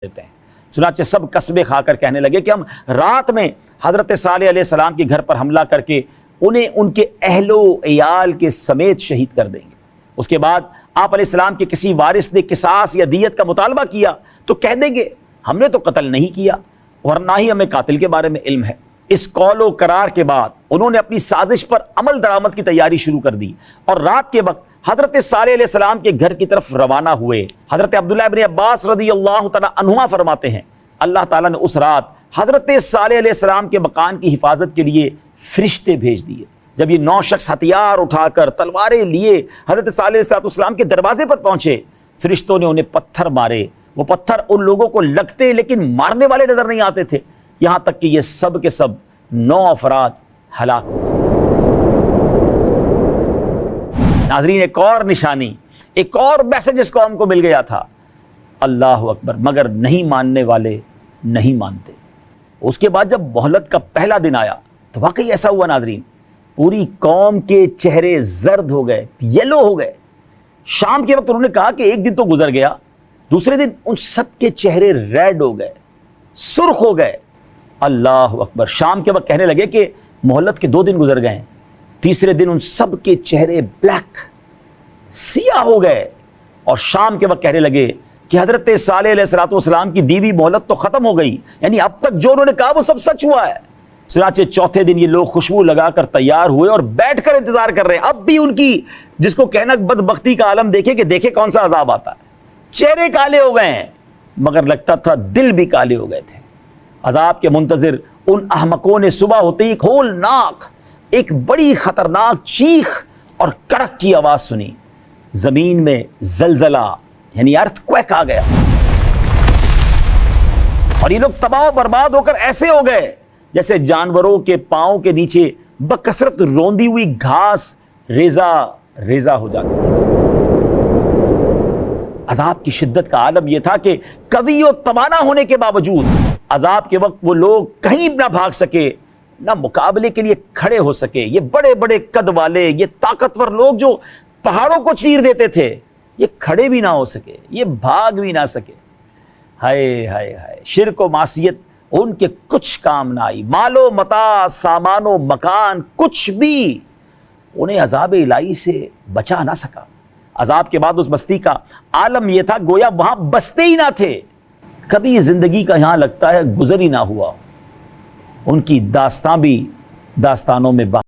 देते हैं। चुनांचे सब कस्बे खाकर कहने लगे कि हम रात में हजरत सालेह अलैहिस्सलाम के घर पर हमला करके उन्हें उनके अहलो इयाल के समेत शहीद कर देंगे। उसके बाद आप अलैहिस्सलाम के किसी वारिस ने किसास या दियत का मुतालबा किया तो कह देंगे हमने तो कत्ल नहीं किया और ना ही हमें कातिल के बारे में इल्म है। इस कौलो करार के बाद उन्होंने अपनी साजिश पर अमल दरामद की तैयारी शुरू कर दी और रात के वक्त हजरत सालेह अलैहिस्सलाम के घर की तरफ रवाना हुए। हजरत अब्दुल्लाह इब्न अब्बास रज़ियल्लाहु तआला अन्हुमा फरमाते हैं अल्लाह ताला ने उस रात हजरत सालेह अलैहिस्सलाम के मकान की हिफाजत के लिए फरिश्ते भेज दिए। जब ये 9 शख्स हथियार उठाकर तलवारें लिए हजरत सालेह अलैहिस्सलाम के दरवाजे पर पहुंचे, फरिश्तों ने उन्हें पत्थर मारे। वो पत्थर उन लोगों को लगते लेकिन मारने वाले नजर नहीं आते थे, यहां तक कि ये सब के सब 9 अफराद हलाक हो गए। नाज़रीन, एक और निशानी, एक और मैसेज इस कौम को मिल गया था, अल्लाह अकबर, मगर नहीं मानने वाले नहीं मानते। उसके बाद जब मोहलत का पहला दिन आया तो वाकई ऐसा हुआ नाज़रीन, पूरी कौम के चेहरे जर्द हो गए, येलो हो गए। शाम के वक्त उन्होंने कहा कि एक दिन तो गुजर गया, दूसरे दिन उन सब के चेहरे रेड हो गए, सुर्ख हो गए। अल्लाह अकबर। शाम के वक्त कहने लगे कि मोहल्लत के 2 दिन गुजर गए, तीसरे दिन उन सब के चेहरे ब्लैक सियाह हो गए और शाम के वक्त कहने लगे कि हजरत सालेह अलैहिस्सलाम की दीवी मोहल्लत तो खत्म हो गई, यानी अब तक जो उन्होंने कहा वो सब सच हुआ है। सुनाचे चौथे दिन ये लोग खुशबू लगाकर तैयार हुए और बैठकर इंतजार कर रहे हैं। अब भी उनकी, जिसको कहना बदबख्ती का आलम देखे कि देखे कौन सा अजाब आता है। चेहरे काले हो गए हैं मगर लगता था दिल भी काले हो गए थे। अजाब के मुंतजिर उन अहमकों ने सुबह होते ही होलनाक एक बड़ी खतरनाक चीख और कड़क की आवाज सुनी। जमीन में जलजला यानी अर्थक्वेक आ गया और ये लोग तबाह बर्बाद होकर ऐसे हो गए जैसे जानवरों के पांव के नीचे बकसरत रोंदी हुई घास रेजा रेजा हो जाती है। अजाब की शिद्दत का आलम यह था कि कवी और तवाना होने के बावजूद अजाब के वक्त वो लोग कहीं ना भाग सके, ना मुकाबले के लिए खड़े हो सके। ये बड़े बड़े कद वाले, ये ताकतवर लोग जो पहाड़ों को चीर देते थे, ये खड़े भी ना हो सके, ये भाग भी ना सके। हाय हाय हाय, शिर्क और मासियत उनके कुछ काम ना आई। मालो मता, सामानो मकान, कुछ भी उन्हें अजाब इलाही से बचा ना सका। अजाब के बाद उस बस्ती का आलम यह था गोया वहां बसते ही ना थे, कभी जिंदगी का यहां लगता है गुजर ही ना हुआ। उनकी दास्तां भी दास्तानों में